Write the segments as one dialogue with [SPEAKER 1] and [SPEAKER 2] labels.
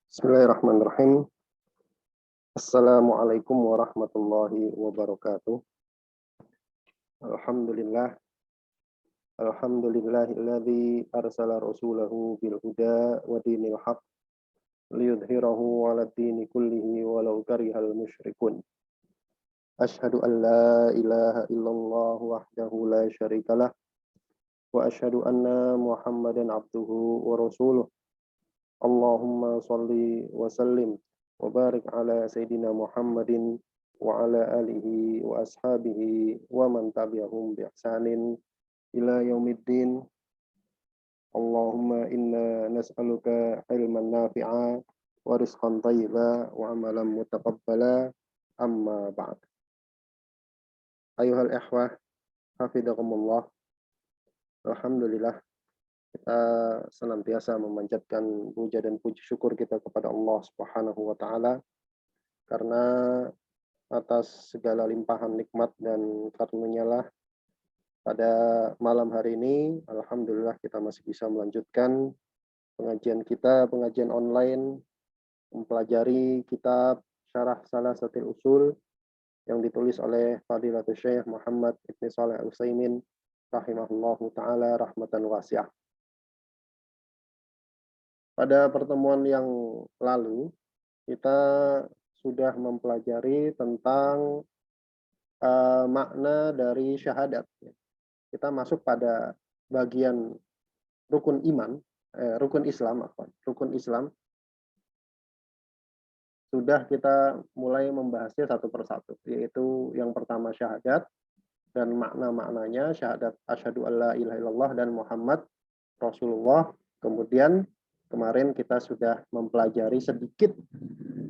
[SPEAKER 1] Bismillahirrahmanirrahim. Assalamualaikum warahmatullahi wabarakatuh. Alhamdulillah. Alhamdulillahilladzi arsala rasulahu bil huda wa dinil haq liyudhhirahu 'alad dini kullihi walau karihal musyrikun. Asyhadu an la ilaha illallah wahdahu la syarikalah wa asyhadu anna Muhammadan abduhu wa rasuluh. Allahumma salli wa sallim wa barik ala Sayyidina Muhammadin wa ala alihi wa ashabihi wa man tabi'ahum bi ihsanin ila yaumiddin. Allahumma inna nas'aluka ilman nafi'a wa rizqan thayyiba wa amalan mutaqabbala, amma ba'd. Ayuhal ikhwah, hafizakumullah. Alhamdulillah, kita senantiasa memanjatkan puja dan puji syukur kita kepada Allah Subhanahu wa taala karena atas segala limpahan nikmat dan karunia lah pada malam hari ini alhamdulillah kita masih bisa melanjutkan pengajian online mempelajari kitab Syarah Salasatil Usul yang ditulis oleh Fadilatul Syekh Muhammad Ibn Shalih Al-Utsaimin rahimahullahu taala rahmatan wasi'ah. Pada pertemuan yang lalu, kita sudah mempelajari tentang makna dari syahadat. Kita masuk pada bagian rukun iman, rukun Islam. Rukun Islam. Sudah kita mulai membahasnya satu persatu, yaitu yang pertama syahadat, dan makna-maknanya syahadat asyhadu alla ilaha illallah dan Muhammad Rasulullah. Kemudian kemarin kita sudah mempelajari sedikit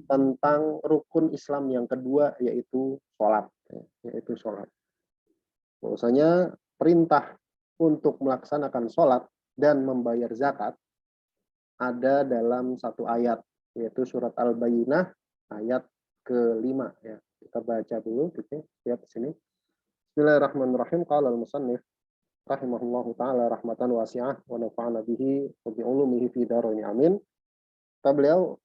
[SPEAKER 1] tentang rukun Islam yang kedua, yaitu sholat. Bahwasanya perintah untuk melaksanakan sholat dan membayar zakat ada dalam satu ayat, yaitu surat Al-Bayyinah ayat ke-5. Ya. Kita baca dulu, gitu. Lihat di sini. Bismillahirrahmanirrahim. Qala al-musannif rahimahullahu ta'ala rahmatan wasi'ah wa nafa'ana bihi wa bi'ulumihi fi daraini amin. Kata beliau,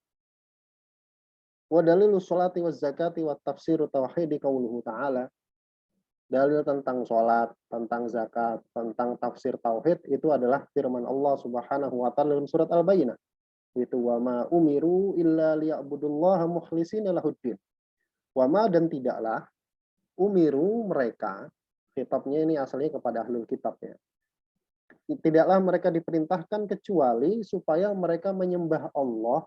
[SPEAKER 1] wa dalilu sholati wa zakati wa tafsiru tauhidi qauluhu ta'ala. Dalil tentang sholat, tentang zakat, tentang tafsir tauhid itu adalah firman Allah Subhanahu wa ta'ala dalam surat Al-Bayyinah. Itu wa ma umiru illa liya'budullaha mukhlishina lahuddin. Wa ma, dan tidaklah umiru mereka, kitabnya ini asalnya kepada ahlul kitab ya. Tidaklah mereka diperintahkan kecuali supaya mereka menyembah Allah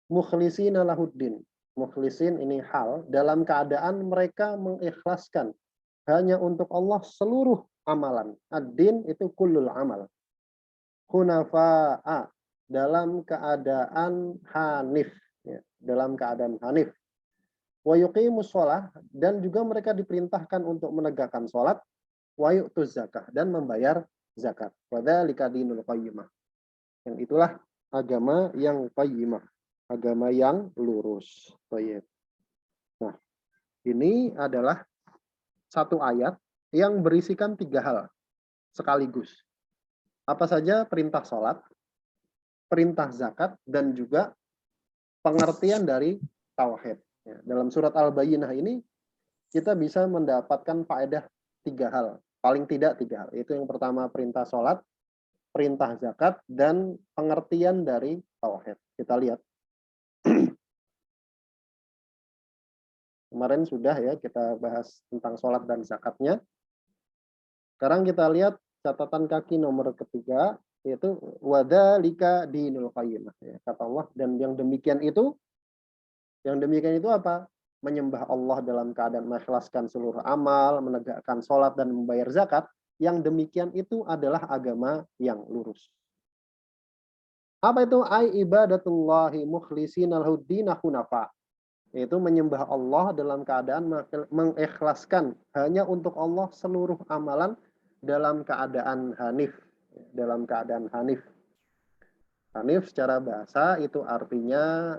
[SPEAKER 1] mukhlishina lahuddin. Mukhlisin ini hal dalam keadaan mereka mengikhlaskan hanya untuk Allah seluruh amalan. Ad-din itu kullul amal. Hunafa'a, dalam keadaan hanif ya, dalam keadaan hanif. Wa yuqimus shalah, dan juga mereka diperintahkan untuk menegakkan sholat, wa yu'tuz zakah, dan membayar zakat. Wa dzalika dinul qayyimah. Yang itulah agama yang qayyimah, agama yang lurus. Baik. Nah, ini adalah satu ayat yang berisikan 3 hal sekaligus. Apa saja? Perintah sholat, perintah zakat, dan juga pengertian dari tauhid. Ya, dalam surat Al-Bayyinah ini kita bisa mendapatkan faedah 3 hal, paling tidak 3 hal. Itu yang pertama perintah sholat, perintah zakat, dan pengertian dari tauhid. Kita lihat. Kemarin sudah ya kita bahas tentang sholat dan zakatnya. Sekarang kita lihat catatan kaki nomor ketiga, yaitu wadzalika dinul qayyimah. Ya, kata Allah, dan yang demikian itu apa? Menyembah Allah dalam keadaan mengikhlaskan seluruh amal, menegakkan sholat dan membayar zakat. Yang demikian itu adalah agama yang lurus. Apa itu? Ai ibadatullahi mukhlishina lahuddina hunafa. Yaitu menyembah Allah dalam keadaan mengikhlaskan hanya untuk Allah seluruh amalan dalam keadaan hanif. Dalam keadaan hanif. Hanif secara bahasa itu artinya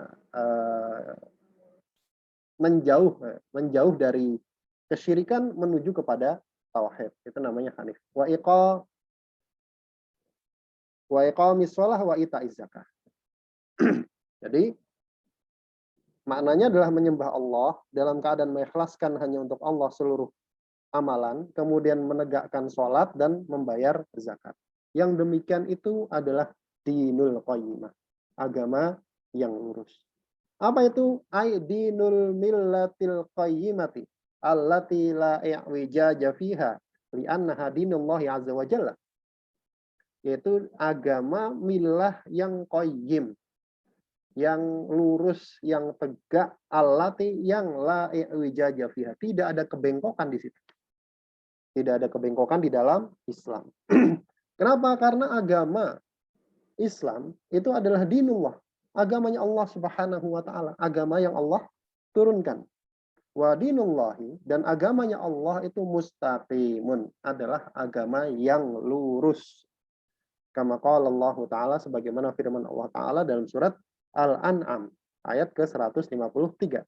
[SPEAKER 1] menjauh dari kesyirikan menuju kepada tauhid. Itu namanya hanif. Wa iqamis shalah wa ita'iz zakah. Jadi Maknanya adalah menyembah Allah dalam keadaan mengikhlaskan hanya untuk Allah seluruh amalan, kemudian menegakkan sholat dan membayar zakat. Yang demikian itu adalah dinul qayyimah, agama yang lurus. Apa itu? Dinul millatil qayyimati allati la i'wijaja fiha li'annaha dinullahi azza wa jalla. Yaitu agama milah yang qayyim, yang lurus, yang tegak, allati yang la i'wijaja fiha. Tidak ada kebengkokan di situ. Tidak ada kebengkokan di dalam Islam. Kenapa? Karena agama Islam itu adalah dinullah, agamanya Allah Subhanahu wa taala, agama yang Allah turunkan. Wa dinullahi, dan agamanya Allah itu mustaqimun, adalah agama yang lurus. Kama qala Allah taala, sebagaimana firman Allah taala dalam surat Al-An'am ayat ke-153.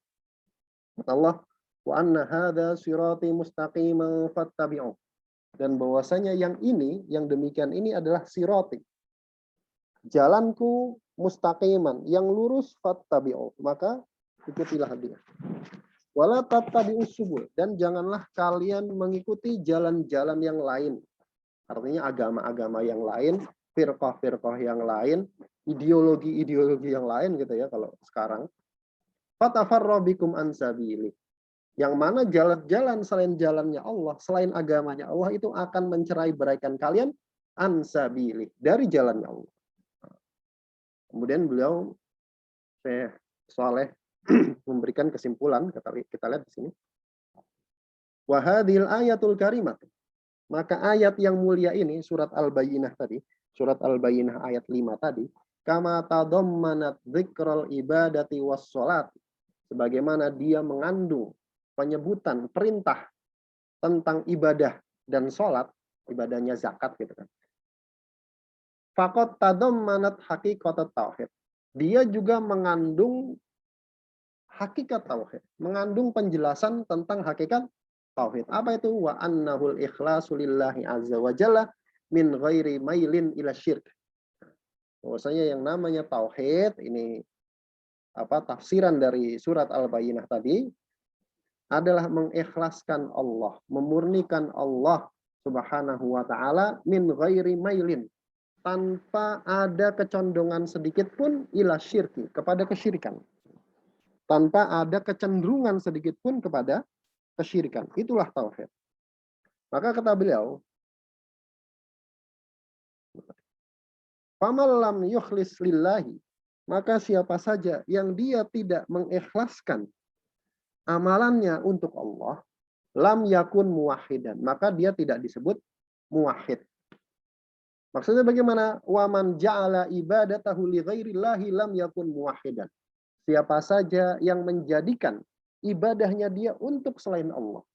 [SPEAKER 1] Allah, wa anna hadza sirati mustaqiman fattabi'u. Dan bahwasanya yang ini, yang demikian ini adalah sirati, jalanku mustaqiman, yang lurus, fattabi'u, maka ikutilah dia. Wala tattabi'us subul, dan janganlah kalian mengikuti jalan-jalan yang lain. Artinya agama-agama yang lain, firqah-firqah yang lain, ideologi-ideologi yang lain gitu ya kalau sekarang. Fatafarra bikum an sabili. Yang mana jalan-jalan selain jalannya Allah, selain agamanya Allah itu akan mencerai-beraikan kalian an sabili, dari jalannya Allah. Kemudian beliau Syekh Saleh memberikan kesimpulan, kita lihat di sini. Wa hadhil ayatul karimat. Maka ayat yang mulia ini, surat Al-Bayyinah tadi, surat Al-Bayyinah ayat 5 tadi, kama tadammanat dzikral ibadati was salat, sebagaimana dia mengandung penyebutan perintah tentang ibadah dan salat, ibadahnya zakat gitu kan. Faqad tadammanat haqiqatat tauhid. Dia juga mengandung hakikat tauhid, mengandung penjelasan tentang hakikat tauhid. Apa itu? Wa annahul ikhlasu lillahi azza wa jalla min ghairi mailin ila syirk. Bahwasanya yang namanya tauhid ini, tafsiran dari surat Al-Bayyinah tadi, adalah mengikhlaskan Allah, memurnikan Allah Subhanahu wa taala min ghairi mailin, tanpa ada kecondongan sedikit pun ila syirki, kepada kesyirikan. Tanpa ada kecenderungan sedikit pun kepada kesyirikan. Itulah tauhid. Maka kata beliau, faman lam yukhlis lillahi, maka siapa saja yang dia tidak mengikhlaskan amalannya untuk Allah, lam yakun muwahhidan, maka dia tidak disebut muwahhid. Maksudnya bagaimana? Wa man ja'ala ibadatahu li ghairillahi lam yakun muwahhidan. Siapa saja yang menjadikan ibadahnya dia untuk selain Allah,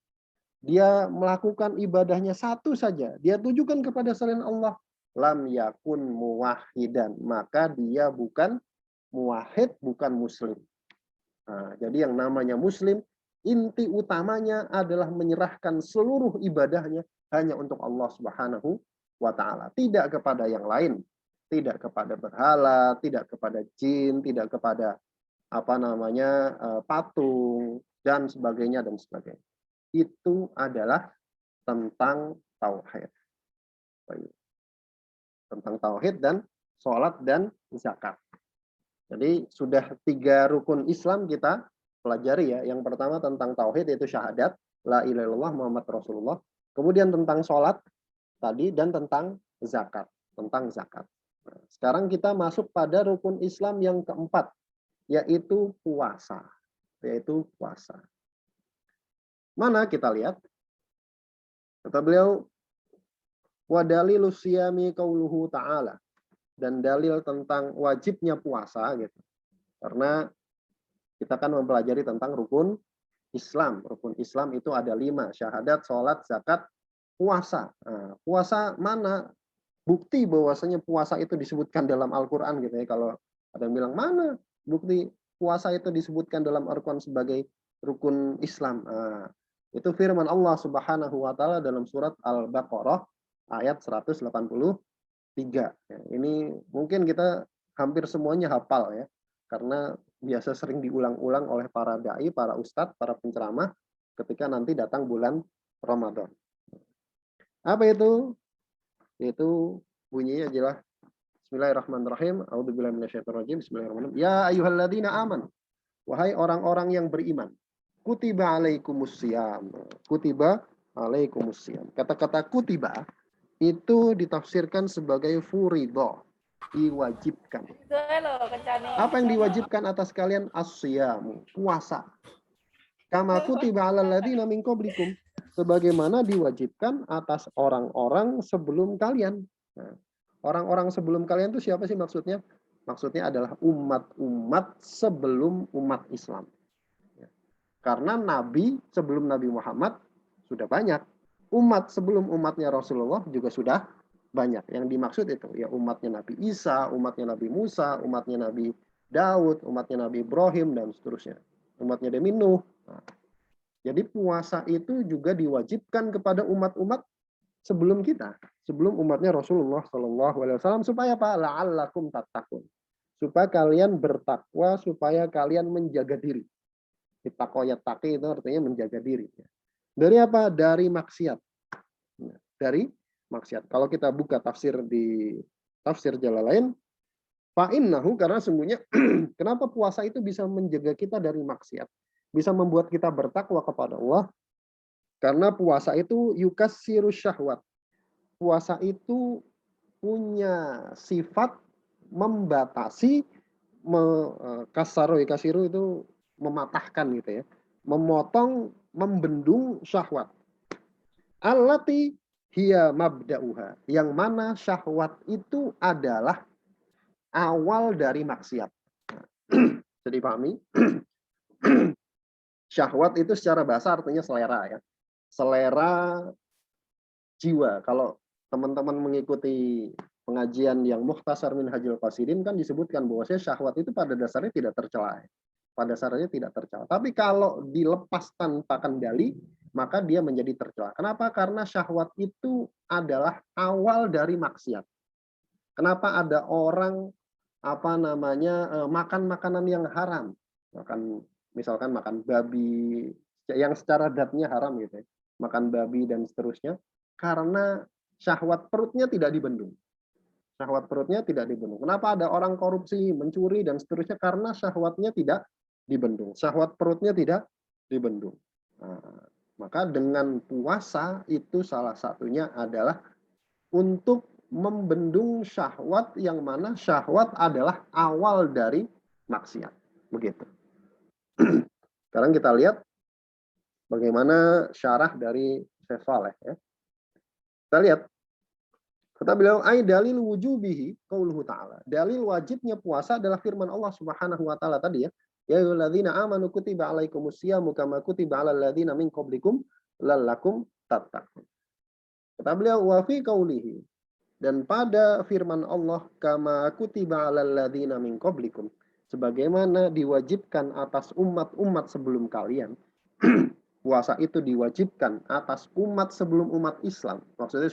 [SPEAKER 1] dia melakukan ibadahnya satu saja, dia tujukan kepada selain Allah, lam yakun muwahhidan, maka dia bukan muwahhid, bukan muslim. Nah, jadi yang namanya muslim, inti utamanya adalah menyerahkan seluruh ibadahnya hanya untuk Allah Subhanahu wa taala, tidak kepada yang lain, tidak kepada berhala, tidak kepada jin, tidak kepada patung dan sebagainya dan sebagainya. Itu adalah tentang tauhid. Tentang tauhid dan sholat dan zakat. Jadi sudah 3 rukun Islam kita pelajari ya. Yang pertama tentang tauhid, yaitu syahadat, la ilaha illallah Muhammad Rasulullah. Kemudian tentang sholat tadi dan tentang zakat, Nah, sekarang kita masuk pada rukun Islam yang keempat, yaitu puasa. Mana kita lihat? Kata beliau, wa dalilus siyami qauluhu ta'ala. Dan dalil tentang wajibnya puasa gitu. Karena kita kan mempelajari tentang rukun Islam. Rukun Islam itu ada 5, syahadat, sholat, zakat, puasa. Nah, puasa mana? Bukti bahwasanya puasa itu disebutkan dalam Al-Quran gitu ya. Kalau ada yang bilang, mana bukti puasa itu disebutkan dalam Al-Quran sebagai rukun Islam? Nah, itu firman Allah Subhanahu wa taala dalam surat Al-Baqarah ayat 183. Ini mungkin kita hampir semuanya hafal ya. Karena biasa sering diulang-ulang oleh para dai, para ustadz, para penceramah ketika nanti datang bulan Ramadan. Apa itu? Itu bunyinya adalah Bismillahirrahmanirrahim. A'udzubillahi minasyaitonirrajim. Bismillahirrahmanirrahim. Ya ayyuhalladzina amanu. Wahai orang-orang yang beriman. Kutiba alaikumusiyam. Kutiba alaikumusiyam. Kata-kata kutiba itu ditafsirkan sebagai furido. Diwajibkan. Apa yang diwajibkan atas kalian? As-siyamu. Puasa. Kama kutiba alal ladzina min qablikum. Sebagaimana diwajibkan atas orang-orang sebelum kalian. Nah, orang-orang sebelum kalian itu siapa sih maksudnya? Maksudnya adalah umat-umat sebelum umat Islam. Karena Nabi sebelum Nabi Muhammad sudah banyak. Umat sebelum umatnya Rasulullah juga sudah banyak. Yang dimaksud itu ya umatnya Nabi Isa, umatnya Nabi Musa, umatnya Nabi Daud, umatnya Nabi Ibrahim, dan seterusnya. Umatnya Nabi Nuh. Nah, jadi puasa itu juga diwajibkan kepada umat-umat sebelum kita, sebelum umatnya Rasulullah SAW, supaya apa? La'allakum tattaqun. Supaya kalian bertakwa, supaya kalian menjaga diri. Ittaqoyattaqi itu artinya menjaga diri. Dari apa? Dari maksiat. Dari maksiat. Kalau kita buka tafsir di tafsir Jalalain, fa'innahu, karena sungguhnya kenapa puasa itu bisa menjaga kita dari maksiat, bisa membuat kita bertakwa kepada Allah, karena puasa itu yukassiru syahwat. Puasa itu punya sifat membatasi, kasiru itu mematahkan gitu ya, memotong, membendung syahwat. Allati hiya mabda'uha, yang mana syahwat itu adalah awal dari maksiat. Jadi pahami? Syahwat itu secara bahasa artinya selera ya. Selera jiwa. Kalau teman-teman mengikuti pengajian yang Mukhtasar Minhajul Qasidin kan disebutkan bahwasanya syahwat itu pada dasarnya tidak tercela. Pada dasarnya tidak tercela. Tapi kalau dilepas tanpa kendali, maka dia menjadi tercela. Kenapa? Karena syahwat itu adalah awal dari maksiat. Kenapa ada orang makan makanan yang haram? Misalkan makan babi yang secara zatnya haram gitu ya. Makan babi dan seterusnya, karena syahwat perutnya tidak dibendung. Syahwat perutnya tidak dibendung. Kenapa ada orang korupsi, mencuri, dan seterusnya? Karena syahwatnya tidak dibendung. Syahwat perutnya tidak dibendung. Nah, maka dengan puasa itu salah satunya adalah untuk membendung syahwat, yang mana syahwat adalah awal dari maksiat. Begitu. Sekarang kita lihat bagaimana syarah dari Syekh Saleh ya. Kita lihat. Kata beliau, ai dalil wujubihi qauluhu ta'ala. Dalil wajibnya puasa adalah firman Allah Subhanahu wa taala tadi ya. Ya ayyuhalladzina amanu kutiba alaikumusyamu kama kutiba alal ladzina min qablikum lallakum tattaqun. Kata beliau, wa fi qaulihi, dan pada firman Allah, kama kutiba alal ladzina min qablikum, sebagaimana diwajibkan atas umat-umat sebelum kalian. Puasa itu diwajibkan atas umat sebelum umat Islam. Maksudnya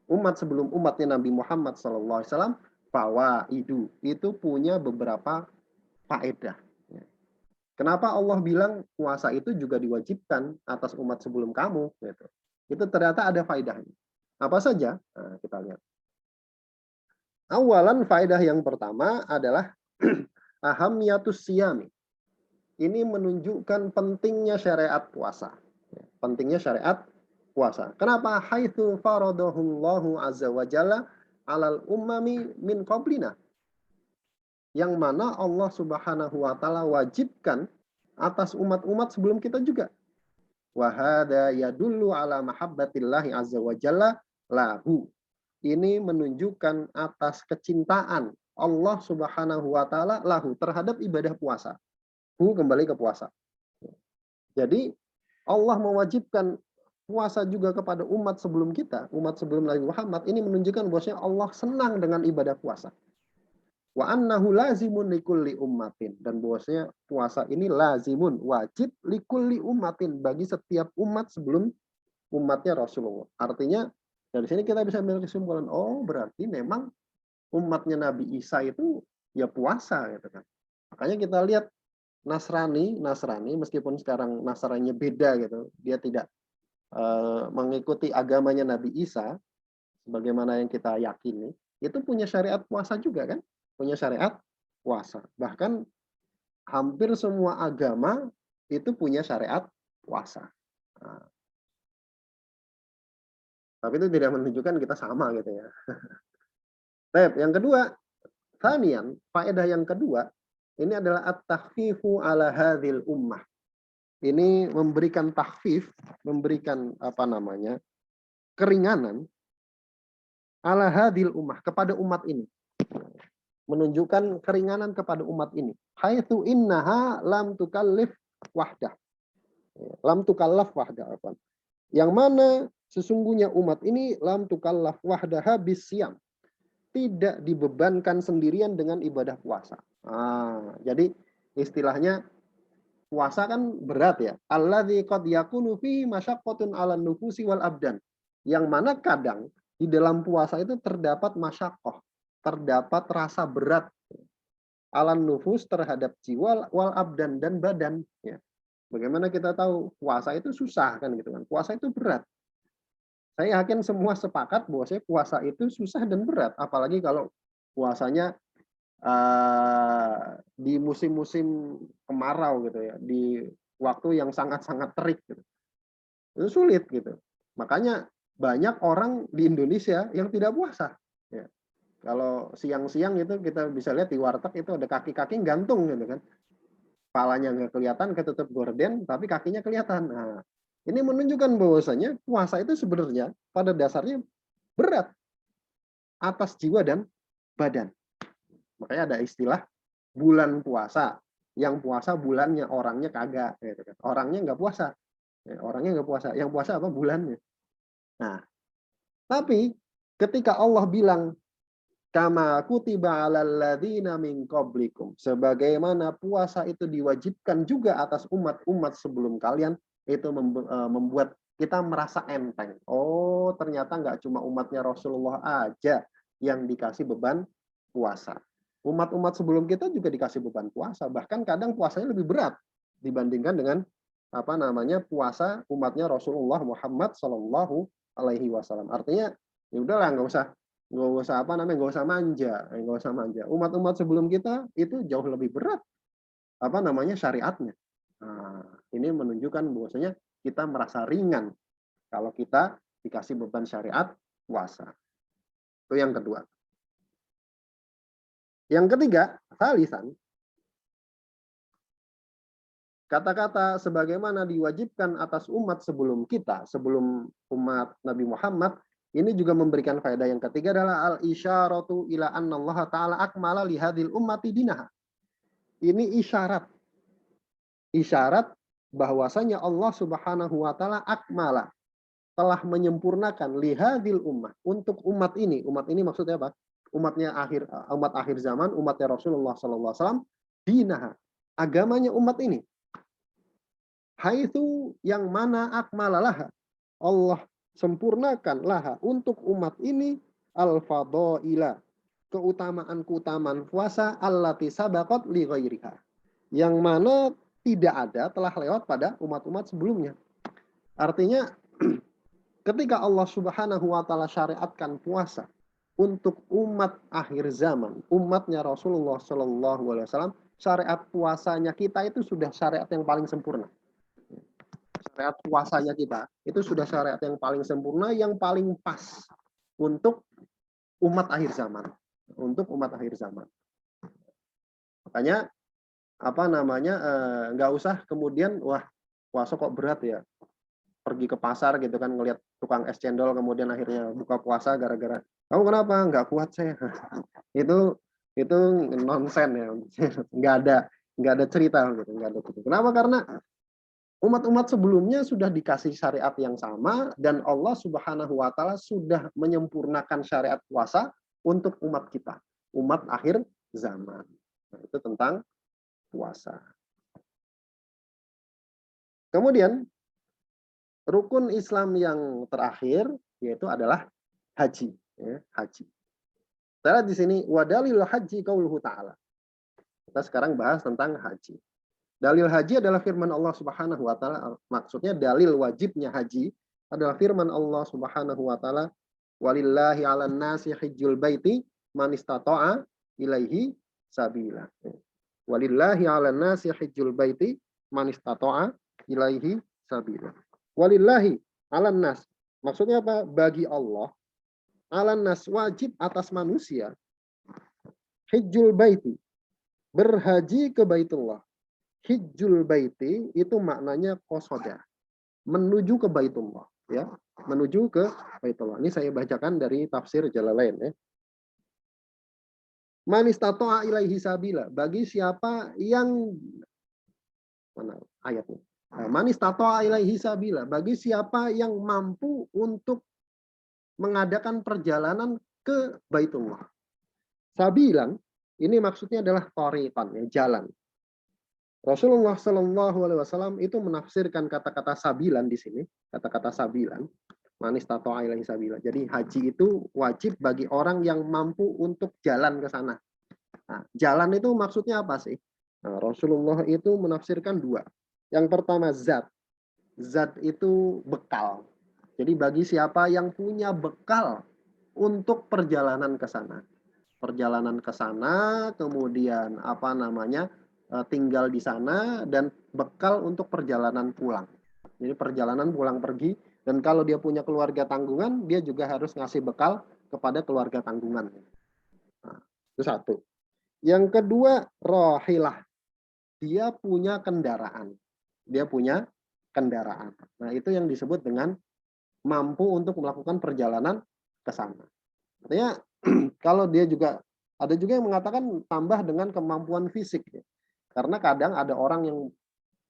[SPEAKER 1] umat sebelum umatnya Nabi Muhammad SAW, fawaidu, itu punya beberapa faedah. Kenapa Allah bilang puasa itu juga diwajibkan atas umat sebelum kamu? Gitu. Itu ternyata ada faedahnya. Apa saja? Nah, kita lihat. Awalan faedah yang pertama adalah ahamiyatus siyami. Ini menunjukkan pentingnya syariat puasa. Pentingnya syariat puasa. Kenapa? Haitsu faradahullahu azza wa jalla 'alal ummami min qablina. Yang mana Allah Subhanahu wa taala wajibkan atas umat-umat sebelum kita juga. Wa hadza yadullu 'ala mahabbatillahi azza wa jalla lahu. Ini menunjukkan atas kecintaan Allah Subhanahu wa taala lahu terhadap ibadah puasa. Kembali ke puasa. Jadi Allah mewajibkan puasa juga kepada umat sebelum kita, umat sebelum Nabi Muhammad. Ini menunjukkan bahwasanya Allah senang dengan ibadah puasa. Wa annahu lazimun likulli ummatin, dan bahwasanya puasa ini lazimun, wajib likulli ummatin, bagi setiap umat sebelum umatnya Rasulullah. Artinya dari sini kita bisa ambil kesimpulan, oh berarti memang umatnya Nabi Isa itu ya puasa gitu kan. Makanya kita lihat Nasrani meskipun sekarang Nasraninya beda gitu, dia tidak mengikuti agamanya Nabi Isa, sebagaimana yang kita yakini, itu punya syariat puasa juga kan? Punya syariat puasa. Bahkan hampir semua agama itu punya syariat puasa. Nah, tapi itu tidak menunjukkan kita sama gitu ya. Baik, yang kedua, Thanian, faedah yang kedua, ini adalah at-takhfifu ala hadhil ummah. Ini memberikan takhfif, memberikan apa namanya, keringanan ala hadhil ummah, kepada umat ini. Menunjukkan keringanan kepada umat ini. Haitsu innaha lam tukallif wahdah. Lam tukallaf wahdah. Yang mana sesungguhnya umat ini lam tukallaf wahdaha bisyam. Tidak dibebankan sendirian dengan ibadah puasa. Jadi istilahnya puasa kan berat ya. Alladzi qad yakunu fi masyaqqatun 'alan nufusi wal abdan. Yang mana kadang di dalam puasa itu terdapat masyaqqah, terdapat rasa berat 'alan nufus terhadap jiwa wal abdan dan badan ya. Bagaimana kita tahu puasa itu susah kan gitu kan. Puasa itu berat. Saya yakin semua sepakat bahwa puasa itu susah dan berat, apalagi kalau puasanya di musim-musim kemarau gitu ya, di waktu yang sangat-sangat terik gitu. Itu sulit gitu. Makanya banyak orang di Indonesia yang tidak puasa. Ya. Kalau siang-siang itu kita bisa lihat di warteg itu ada kaki-kaki gantung gitu kan. Kepalanya nggak kelihatan, ketutup gorden, tapi kakinya kelihatan. Nah, ini menunjukkan bahwasanya puasa itu sebenarnya pada dasarnya berat atas jiwa dan badan. Makanya ada istilah bulan puasa. Yang puasa bulannya, orangnya kagak. Gitu kan. Orangnya nggak puasa. Orangnya nggak puasa. Yang puasa apa? Bulannya. Nah, tapi ketika Allah bilang, kama kutiba alal ladzina min qablikum, sebagaimana puasa itu diwajibkan juga atas umat-umat sebelum kalian, itu membuat kita merasa enteng. Oh, ternyata nggak cuma umatnya Rasulullah aja yang dikasih beban puasa. Umat-umat sebelum kita juga dikasih beban puasa. Bahkan kadang puasanya lebih berat dibandingkan dengan apa namanya puasa umatnya Rasulullah Muhammad Shallallahu Alaihi Wasallam. Artinya ya udahlah, nggak usah apa namanya, nggak usah manja. Umat-umat sebelum kita itu jauh lebih berat apa namanya syariatnya. Nah, ini menunjukkan bahwasanya kita merasa ringan kalau kita dikasih beban syariat puasa. Itu yang kedua. Yang ketiga, salisan, kata-kata sebagaimana diwajibkan atas umat sebelum kita, sebelum umat Nabi Muhammad, ini juga memberikan faedah. Yang ketiga adalah al-isyaratu ila anna Allah ta'ala akmala li hadhil ummati dinaha. Ini isyarat bahwasanya Allah Subhanahu wa taala akmala, telah menyempurnakan lihadil ummah, untuk umat ini. Umat ini maksudnya apa? Umat akhir zaman, umatnya Rasulullah sallallahu alaihi wasallam, dinaha, agamanya umat ini. Haitsu, yang mana akmalalah, Allah sempurnakan laha, untuk umat ini, al-fadaila, keutamaan-keutamaan puasa, allati sabaqat li ghairiha, yang mana tidak ada, telah lewat pada umat-umat sebelumnya. Artinya ketika Allah Subhanahu wa taala syariatkan puasa untuk umat akhir zaman, umatnya Rasulullah Shallallahu alaihi wasallam, syariat puasanya kita itu sudah syariat yang paling sempurna. Syariat puasanya kita itu sudah syariat yang paling sempurna, yang paling pas untuk umat akhir zaman. Untuk umat akhir zaman. Makanya apa namanya, nggak usah kemudian wah puasa kok berat ya, pergi ke pasar gitu kan ngelihat tukang es cendol kemudian akhirnya buka puasa gara-gara kamu kenapa, nggak kuat saya. itu nonsen ya. nggak ada cerita gitu, nggak ada cerita. Kenapa? Karena umat-umat sebelumnya sudah dikasih syariat yang sama, dan Allah Subhanahu wa taala sudah menyempurnakan syariat puasa untuk umat kita, umat akhir zaman. Nah, itu tentang puasa. Kemudian rukun Islam yang terakhir yaitu adalah haji, ya, haji. Saya di sini wadalil haji qauluhu ta'ala. Kita sekarang bahas tentang haji. Dalil haji adalah firman Allah Subhanahu wa taala. Maksudnya dalil wajibnya haji adalah firman Allah Subhanahu wa taala, walillahi 'alan nasi hajjul baiti man istata'a ilaihi sabila. Walillahi 'alan nasi hajjul baiti man istata'a ilaihi sabila. Walillahi 'alan nas. Maksudnya apa? Bagi Allah, 'alan nas, wajib atas manusia, hajjul baiti, berhaji ke Baitullah. Hijjul baiti itu maknanya qasoda, menuju ke Baitullah, ya, menuju ke Baitullah. Ini saya bacakan dari tafsir Jalalain, ya. Man istata'a ilaihi sabila, bagi siapa yang, mana ayatnya? Man istata'a ilaihi sabila, bagi siapa yang mampu untuk mengadakan perjalanan ke Baitullah. Sabilan ini maksudnya adalah thariqan, ya, jalan. Rasulullah Shallallahu Alaihi Wasallam itu menafsirkan kata-kata sabilan di sini, kata-kata sabilan, manis tato ilaihi sabila. Jadi haji itu wajib bagi orang yang mampu untuk jalan ke sana. Nah, jalan itu maksudnya apa sih? Nah, Rasulullah itu menafsirkan dua. Yang pertama zat, zat itu bekal. Jadi bagi siapa yang punya bekal untuk perjalanan ke sana, perjalanan ke sana, kemudian apa namanya? Tinggal di sana dan bekal untuk perjalanan pulang. Jadi perjalanan pulang pergi, dan kalau dia punya keluarga tanggungan, dia juga harus ngasih bekal kepada keluarga tanggungan. Nah, itu satu. Yang kedua, rohilah. Dia punya kendaraan. Dia punya kendaraan. Nah, itu yang disebut dengan mampu untuk melakukan perjalanan ke sana. Artinya kalau dia juga, ada juga yang mengatakan tambah dengan kemampuan fisik, ya. Karena kadang ada orang yang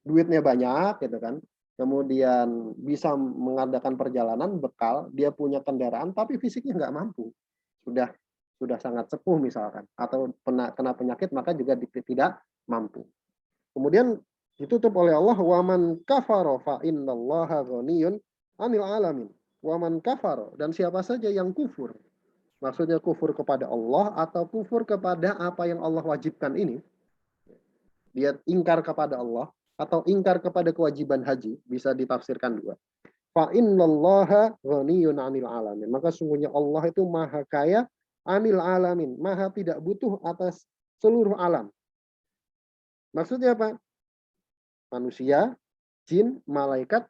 [SPEAKER 1] duitnya banyak gitu kan, kemudian bisa mengadakan perjalanan bekal, dia punya kendaraan tapi fisiknya nggak mampu, sudah sangat sepuh misalkan, atau kena penyakit maka juga tidak mampu. Kemudian ditutup oleh Allah, waman kafaro fa innallaha ghaniyun 'anil alamin. Waman kafaro, dan siapa saja yang kufur, maksudnya kufur kepada Allah atau kufur kepada apa yang Allah wajibkan ini, dia ingkar kepada Allah atau ingkar kepada kewajiban haji, bisa ditafsirkan dua. Fa innallaha ghaniyun 'anil alamin. Maka sungguhnya Allah itu maha kaya 'anil alamin, maha tidak butuh atas seluruh alam. Maksudnya apa? Manusia, jin, malaikat,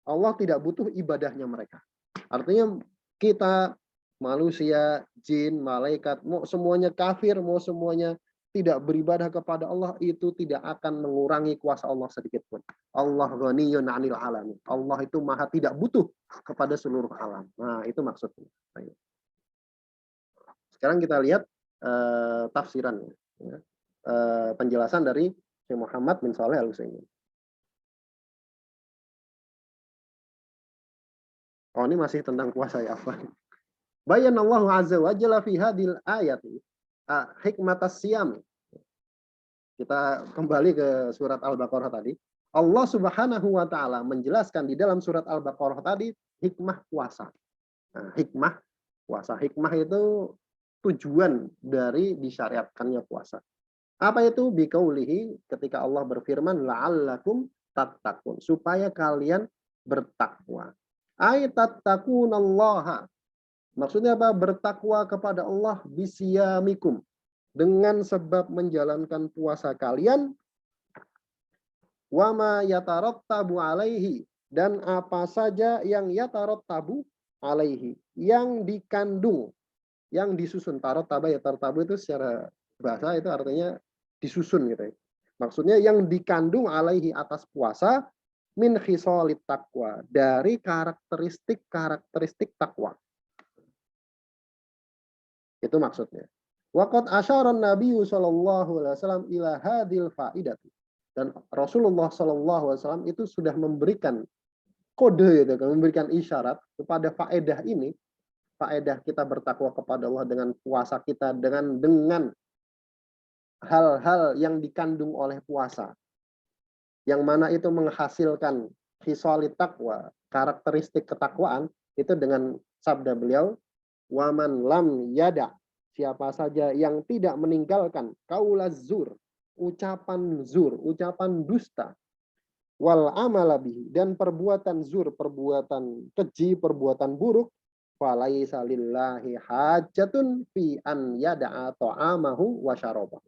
[SPEAKER 1] Allah tidak butuh ibadahnya mereka. Artinya kita manusia, jin, malaikat, mau semuanya kafir, mau semuanya tidak beribadah kepada Allah, itu tidak akan mengurangi kuasa Allah sedikit pun. Allah ghaniyun 'anil alamin. Allah itu maha tidak butuh kepada seluruh alam. Nah, itu maksudnya. Sekarang kita lihat tafsirannya, ya. Penjelasan dari Syekh Muhammad bin Shalih Al-Utsaimin. Oh, ini masih tentang puasa, ya, apa? Bayanallahu azza wa jalla fi hadhil ayati hikmatas siyam. Kita kembali ke surat Al-Baqarah tadi. Allah Subhanahu wa taala menjelaskan di dalam surat Al-Baqarah tadi hikmah puasa. Nah, hikmah puasa. Hikmah itu tujuan dari disyariatkannya puasa. Apa itu? Biqaulihi, ketika Allah berfirman la'allakum tattaqun, supaya kalian bertakwa. Ay tattaqunallaha. Maksudnya apa? Bertakwa kepada Allah bisyamikum, dengan sebab menjalankan puasa kalian, wama yatarattabu alaihi, dan apa saja yang yatarattabu alaihi, yang dikandung, yang disusun. Tarattaba, yatarattabu itu secara bahasa itu artinya disusun gitu ya. Maksudnya yang dikandung alaihi, atas puasa, min khisalit taqwa, dari karakteristik takwa. Itu maksudnya. Waqad asyara Nabi sallallahu alaihi wasallam ila hadil faidati. Dan Rasulullah sallallahu alaihi wasallam itu sudah memberikan kode, gitu, memberikan isyarat kepada faedah ini, faedah kita bertakwa kepada Allah dengan puasa kita, dengan hal-hal yang dikandung oleh puasa, yang mana itu menghasilkan khisalit taqwa, karakteristik ketakwaan, itu dengan sabda beliau, waman lam yada, siapa saja yang tidak meninggalkan qaulaz zur, ucapan zur, ucapan dusta, wal amala bihi, dan perbuatan zur, perbuatan keji, perbuatan buruk, falaisa lillahi hajatun fi an yada'a ta'amahu wa syarabahu.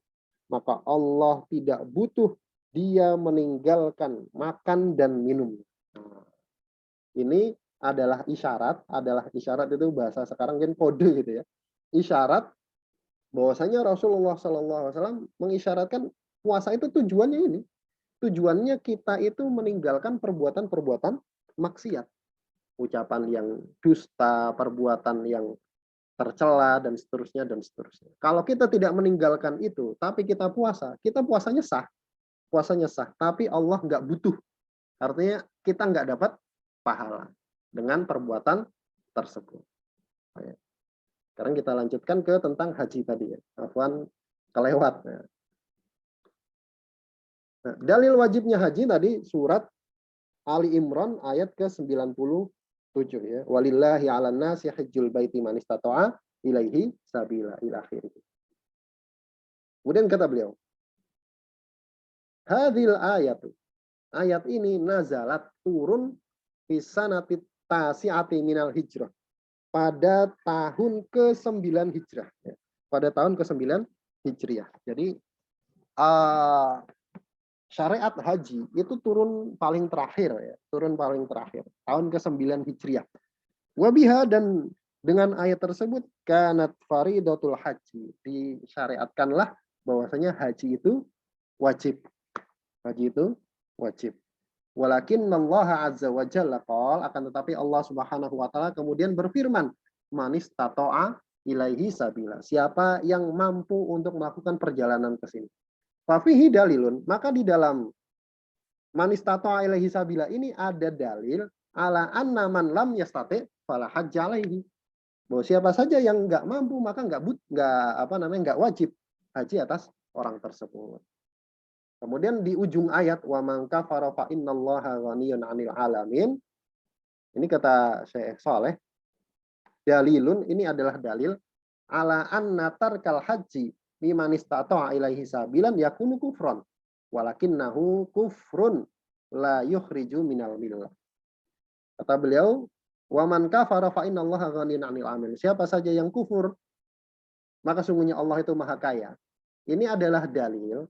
[SPEAKER 1] Maka Allah tidak butuh dia meninggalkan makan dan minum. Nah, ini adalah isyarat itu bahasa sekarang kan kode gitu ya. Isyarat bahwasanya Rasulullah SAW mengisyaratkan puasa itu tujuannya ini. Tujuannya kita itu meninggalkan perbuatan-perbuatan maksiat. Ucapan yang dusta, perbuatan yang tercela, dan seterusnya, dan seterusnya. Kalau kita tidak meninggalkan itu, tapi kita puasanya sah. Puasanya sah, tapi Allah nggak butuh. Artinya kita nggak dapat pahala dengan perbuatan tersebut. Sekarang kita lanjutkan ke tentang haji tadi ya. Afwan, kelewat. Nah, dalil wajibnya haji tadi surat Ali Imran ayat ke-97 ya. Walillahi 'alan nasi hajjul baiti man istata'a ilaihi sabila ila akhirih. Kemudian kata beliau, hadhil ayatu. Ayat ini nazalat turun fi sanati tasi'ati minal hijrah. Pada tahun ke-9 Hijrah. Ya. Pada tahun ke-9 Hijriah. Jadi syariat haji itu turun paling terakhir ya, turun paling terakhir tahun ke-9 Hijriah. Wabiha, dan dengan ayat tersebut kanat faridatul haji, disyariatkanlah bahwasanya haji itu wajib. Haji itu wajib. Walakin Allah azza wa jalla qol, akan tetapi Allah Subhanahu wa taala kemudian berfirman, manis tato'a ilaihi sabila. Siapa yang mampu untuk melakukan perjalanan ke sini. Fafihi dalilun, maka di dalam manis tato'a ilaihi sabila ini ada dalil ala anna man lam yastati fala hajja alaihi. Bahwa siapa saja yang enggak mampu maka enggak wajib haji atas orang tersebut. Kemudian di ujung ayat wa man kafara fa innallaha ghaniyun 'anil 'alamin. Ini kata Syekh Saleh, dalilun, ini adalah dalil ala anna tarkal haji liman istata'a ilaihi sabilan yakunu kufran walakinnahu kufrun la yukhriju minal millah. Kata beliau, wa man kafara fa innallaha ghaniyun 'anil 'alamin. Siapa saja yang kufur maka sungguhnya Allah itu Maha Kaya. Ini adalah dalil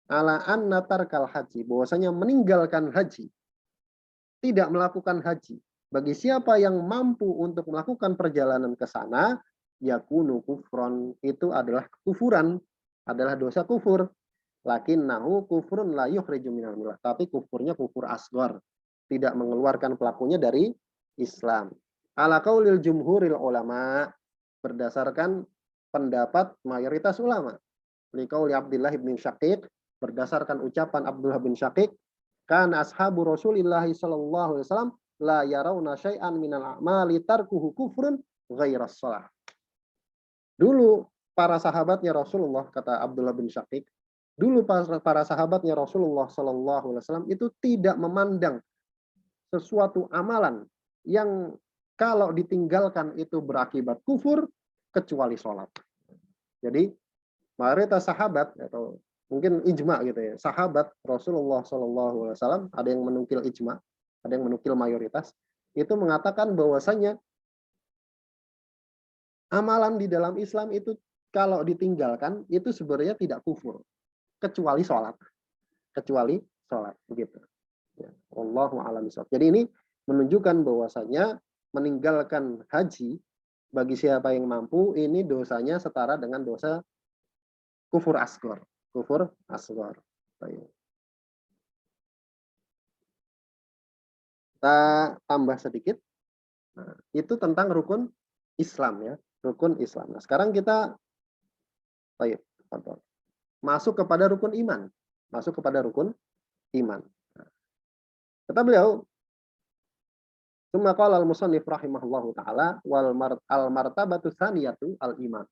[SPEAKER 1] ala anna tarkal haji, bahwasanya meninggalkan haji, tidak melakukan haji, bagi siapa yang mampu untuk melakukan perjalanan ke sana, yakunu kufron, itu adalah kekufuran, adalah dosa kufur. Lakinnahu kufrun la yukhriju minal millah, tapi kufurnya kufur asghar, tidak mengeluarkan pelakunya dari Islam. Ala qaulil jumhuril ulama, berdasarkan pendapat mayoritas ulama. Liqauli Abdullah bin Syaqiq, berdasarkan ucapan Abdullah bin Syaqiq, kan ashabu Rasulillah sallallahu alaihi wasallam la yarawna syai'an minal a'mali tarkuhu kufrun ghairas shalah. Dulu para sahabatnya Rasulullah, kata Abdullah bin Syaqiq, dulu para sahabatnya Rasulullah sallallahu alaihi wasallam itu tidak memandang sesuatu amalan yang kalau ditinggalkan itu berakibat kufur kecuali sholat. Jadi mayoritas sahabat atau mungkin ijma gitu ya, sahabat Rasulullah SAW, ada yang menukil ijma, ada yang menukil mayoritas, itu mengatakan bahwasanya amalan di dalam Islam itu kalau ditinggalkan itu sebenarnya tidak kufur kecuali sholat, begitu. Ya, Wallahu a'lam bishawab. Jadi ini menunjukkan bahwasanya meninggalkan haji bagi siapa yang mampu ini dosanya setara dengan dosa kufur asghar. Kufur asghar. Kita tambah sedikit. Nah, itu tentang rukun Islam ya, rukun Islam. Nah, sekarang kita masuk kepada rukun iman. Masuk kepada rukun iman. Nah, kata beliau, "Tsumma qala al-musannif rahimahullahu taala wal martabatu tsaniyatu al-iman."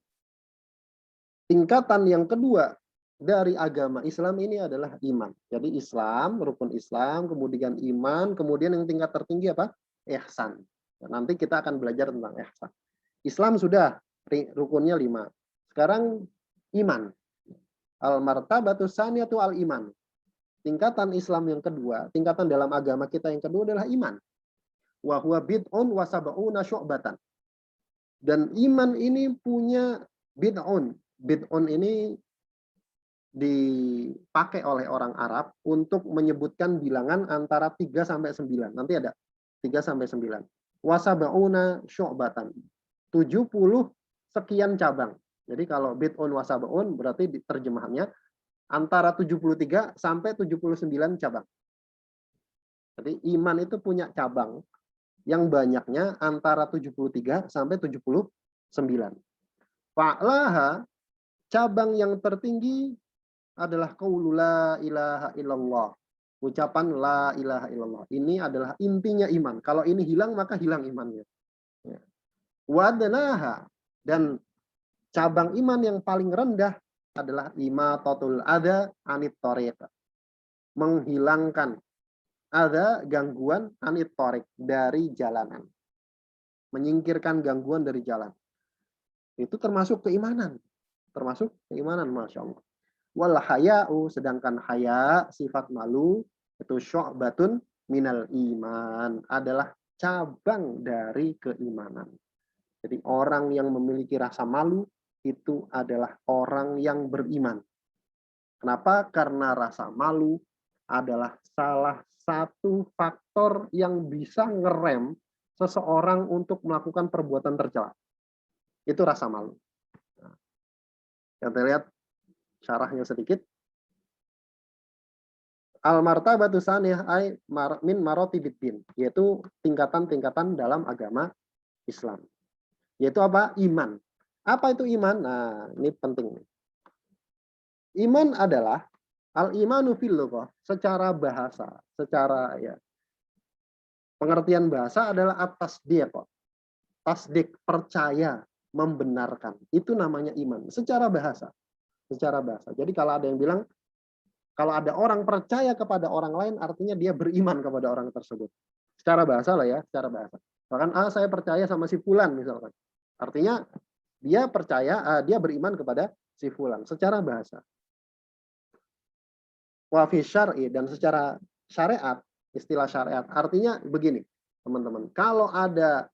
[SPEAKER 1] Tingkatan yang kedua dari agama Islam ini adalah iman. Jadi Islam, rukun Islam, kemudian iman, kemudian yang tingkat tertinggi apa? Ihsan. Nanti kita akan belajar tentang ihsan. Islam sudah rukunnya 5. Sekarang iman. Al-martabatu tsaniyatu al-iman. Tingkatan Islam yang kedua, tingkatan dalam agama kita yang kedua adalah iman. Wa huwa bid'un wa sab'una syu'batan. Dan iman ini punya bid'un. Bid'un ini dipakai oleh orang Arab untuk menyebutkan bilangan antara 3 sampai 9. Nanti ada 3 sampai 9. Wa sab'una syu'batan. 70 sekian cabang. Jadi kalau bid'un wa sab'un berarti terjemahannya antara 73 sampai 79 cabang. Jadi iman itu punya cabang yang banyaknya antara 73 sampai 79. Fa'laha, cabang yang tertinggi adalah qaulu la ilaha illallah. Ucapan la ilaha illallah. Ini adalah intinya iman. Kalau ini hilang maka hilang imannya. Wadnaha, dan cabang iman yang paling rendah adalah imatatul adza anit thariq. Menghilangkan ada gangguan anit thariq, dari jalanan. Menyingkirkan gangguan dari jalan. Itu termasuk keimanan. Termasuk keimanan, Masya Allah. Wal haya'u, sedangkan haya, sifat malu, itu syu'batun minal iman. Adalah cabang dari keimanan. Jadi orang yang memiliki rasa malu, itu adalah orang yang beriman. Kenapa? Karena rasa malu adalah salah satu faktor yang bisa ngerem seseorang untuk melakukan perbuatan tercela. Itu rasa malu. Nah, kita lihat syarahnya sedikit. Al-martabatu tsaniyah ay min maratibiddin, yaitu tingkatan-tingkatan dalam agama Islam. Yaitu apa? Iman. Apa itu iman? Nah, ini penting. Iman adalah al-imanu fil lughah, secara bahasa, secara pengertian bahasa adalah at-tasdiq. Tasdik, percaya, membenarkan. Itu namanya iman secara bahasa. Secara bahasa. Jadi kalau ada yang bilang kalau ada orang percaya kepada orang lain, artinya dia beriman kepada orang tersebut. Secara bahasa lah ya, secara bahasa. Bahkan saya percaya sama si fulan misalkan. Artinya dia percaya, dia beriman kepada si fulan secara bahasa. Wa fi syar'i, dan secara syariat, istilah syariat. Artinya begini, teman-teman. Kalau ada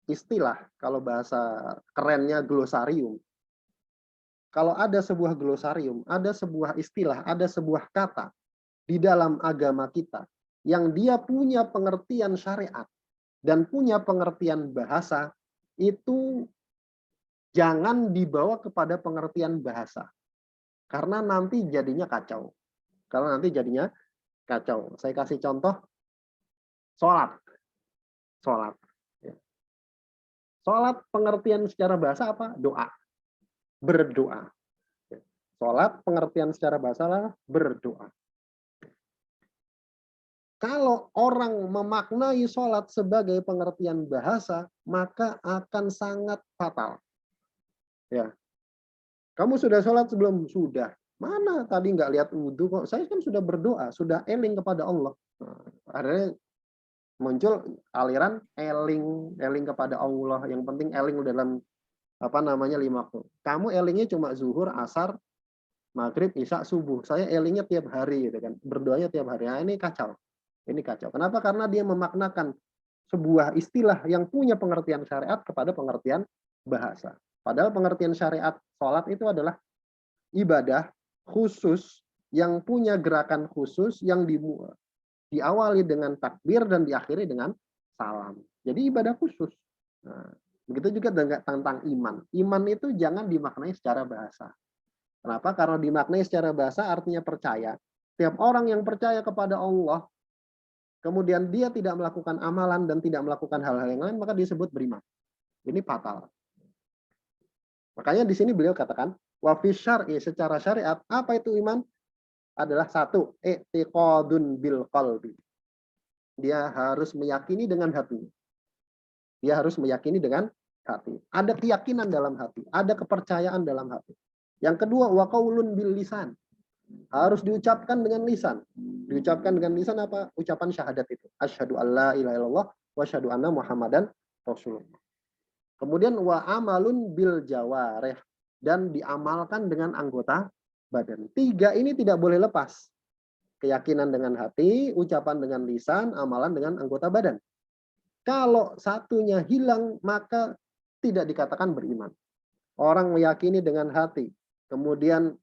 [SPEAKER 1] istilah, kalau bahasa kerennya glosarium. Kalau ada sebuah glosarium, ada sebuah istilah, ada sebuah kata di dalam agama kita yang dia punya pengertian syariat dan punya pengertian bahasa, itu jangan dibawa kepada pengertian bahasa. Karena nanti jadinya kacau. Saya kasih contoh, sholat. Sholat pengertian secara bahasa apa? Doa. Berdoa. Sholat pengertian secara bahasa adalah berdoa. Kalau orang memaknai sholat sebagai pengertian bahasa, maka akan sangat fatal. Ya, kamu sudah sholat sebelum? Sudah. Mana tadi nggak lihat wudhu kok? Saya kan sudah berdoa, sudah eling kepada Allah. Nah, akhirnya muncul aliran eling kepada Allah. Yang penting eling dalam lima waktu. Kamu elingnya cuma zuhur, asar, maghrib, isya, subuh. Saya elingnya tiap hari, gitu kan. Berdoanya tiap hari. Nah, ini kacau. Ini kacau. Kenapa? Karena dia memaknakan sebuah istilah yang punya pengertian syariat kepada pengertian bahasa. Padahal pengertian syariat sholat itu adalah ibadah khusus yang punya gerakan khusus yang diawali dengan takbir dan diakhiri dengan salam. Jadi ibadah khusus. Nah, begitu juga tentang iman. Iman itu jangan dimaknai secara bahasa. Kenapa? Karena dimaknai secara bahasa artinya percaya. Tiap orang yang percaya kepada Allah, kemudian dia tidak melakukan amalan dan tidak melakukan hal-hal yang lain, maka disebut beriman. Ini fatal. Makanya di sini beliau katakan, wa fi syar'i, secara syariat, apa itu iman? Adalah satu, i'tiqadun bil qalbi. Dia harus meyakini dengan hatinya. Dia harus meyakini dengan hati. Ada keyakinan dalam hati, ada kepercayaan dalam hati. Yang kedua, wa qaulun bil lisan. Harus diucapkan dengan lisan. Diucapkan dengan lisan apa? Ucapan syahadat itu. Asyhadu alla ilaha illallah wa asyhadu anna Muhammadan Rasulullah. Kemudian wa amalun bil jawarih, dan diamalkan dengan anggota badan. 3 ini tidak boleh lepas. Keyakinan dengan hati, ucapan dengan lisan, amalan dengan anggota badan. Kalau satunya hilang, maka tidak dikatakan beriman. Orang meyakini dengan hati, kemudian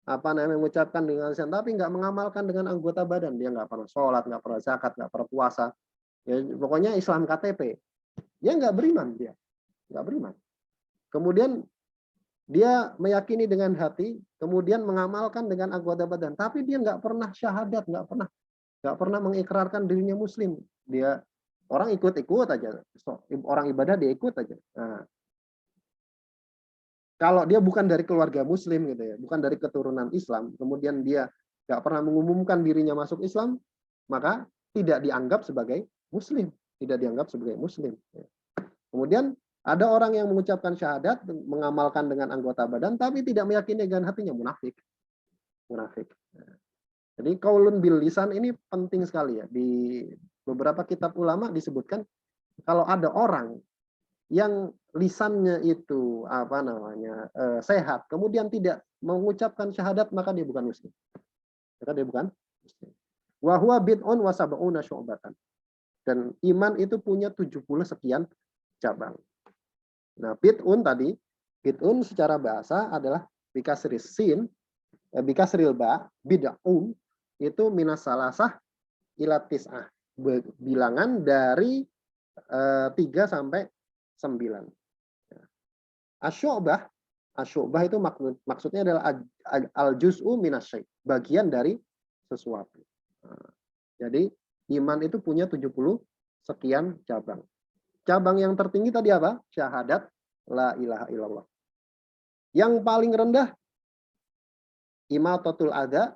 [SPEAKER 1] mengucapkan dengan lisan, tapi nggak mengamalkan dengan anggota badan. Dia nggak pernah sholat, nggak pernah zakat, nggak pernah puasa. Ya, pokoknya Islam KTP. Dia nggak beriman, dia nggak beriman. Kemudian dia meyakini dengan hati, kemudian mengamalkan dengan anggota badan, tapi dia nggak pernah syahadat, nggak pernah mengikrarkan dirinya Muslim. Dia orang ikut-ikut aja, orang ibadah dia ikut aja. Nah, kalau dia bukan dari keluarga Muslim gitu ya, bukan dari keturunan Islam, kemudian dia nggak pernah mengumumkan dirinya masuk Islam, maka tidak dianggap sebagai Muslim, tidak dianggap sebagai Muslim. Kemudian ada orang yang mengucapkan syahadat, mengamalkan dengan anggota badan, tapi tidak meyakini dengan hatinya, munafik. Munafik. Jadi qaulun bil lisan ini penting sekali ya. Di beberapa kitab ulama disebutkan kalau ada orang yang lisannya itu sehat, kemudian tidak mengucapkan syahadat, maka dia bukan muslim. Maka dia bukan muslim. Wa huwa bid'un wa sab'una syu'batan. Dan iman itu punya 70 sekian cabang. Nah, bid'un tadi, bid'un secara bahasa adalah bikasril sin, bikasril ba, bid'un, itu minas salasah ila tis'ah. Bilangan dari 3 sampai 9. Asy'bah itu maksudnya adalah al-juz'u minas syai', bagian dari sesuatu. Nah, jadi iman itu punya 70 sekian cabang. Cabang yang tertinggi tadi apa? Syahadat la ilaha illallah. Yang paling rendah imatatul adza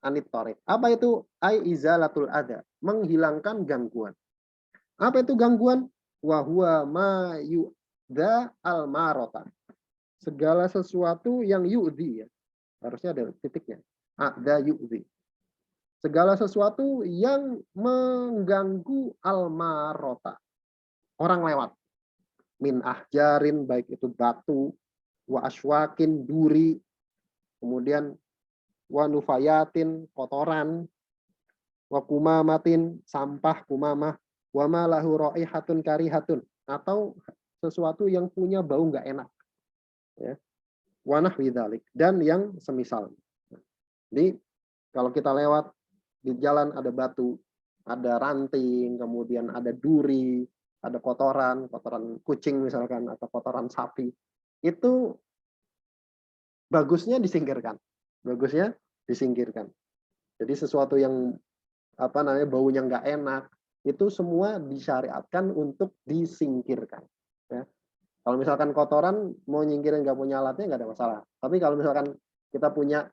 [SPEAKER 1] anit thariq. Apa itu? Ai izalatul adza, menghilangkan gangguan. Apa itu gangguan? Wa huwa ma yu'dza al marota. Segala sesuatu yang yu'dzi ya. Harusnya ada titiknya. Adza yu'dzi. Segala sesuatu yang mengganggu al marota. Orang lewat. Min ahjarin, baik itu batu, wa aswakin, duri, kemudian wa nufayatin, kotoran, wa kumamatin, sampah, kumamah, wa ma lahu raihatun karihatun, atau sesuatu yang punya bau nggak enak. Ya. Wa nahwi dzalik, dan yang semisal. Jadi kalau kita lewat di jalan ada batu, ada ranting, kemudian ada duri, ada kotoran kucing misalkan, atau kotoran sapi, itu bagusnya disingkirkan. Bagusnya disingkirkan. Jadi sesuatu yang baunya nggak enak, itu semua disyariatkan untuk disingkirkan. Ya. Kalau misalkan kotoran mau nyingkirin nggak punya alatnya nggak ada masalah. Tapi kalau misalkan kita punya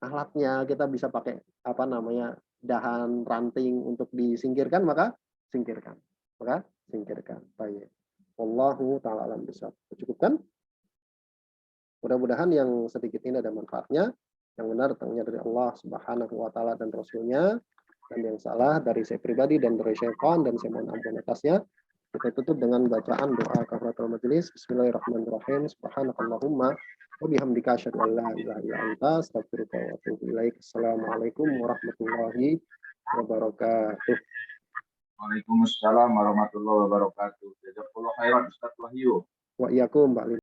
[SPEAKER 1] alatnya, kita bisa pakai dahan ranting untuk disingkirkan, maka singkirkan. Maka singkirkan. Baik. Wallahu ta'ala alam bisawab. Cukupkan? Mudah-mudahan yang sedikit ini ada manfaatnya. Yang benar datangnya dari Allah Subhanahu wa taala dan Rasulnya, dan yang salah dari saya pribadi dan dari syaitan, dan saya mohon ampun atasnya. Kita tutup dengan bacaan doa kafaratul majelis. Bismillahirrahmanirrahim. Subhanakallahumma wa bihamdika asyhadu an la ilaha illa anta astaghfiruka wa atubu ilaik. Assalamualaikum warahmatullahi wabarakatuh.
[SPEAKER 2] Waalaikumsalam warahmatullahi wabarakatuh. Jazakallahu khairan Ustaz Wahyu.
[SPEAKER 1] Wa iyyakum, Mbak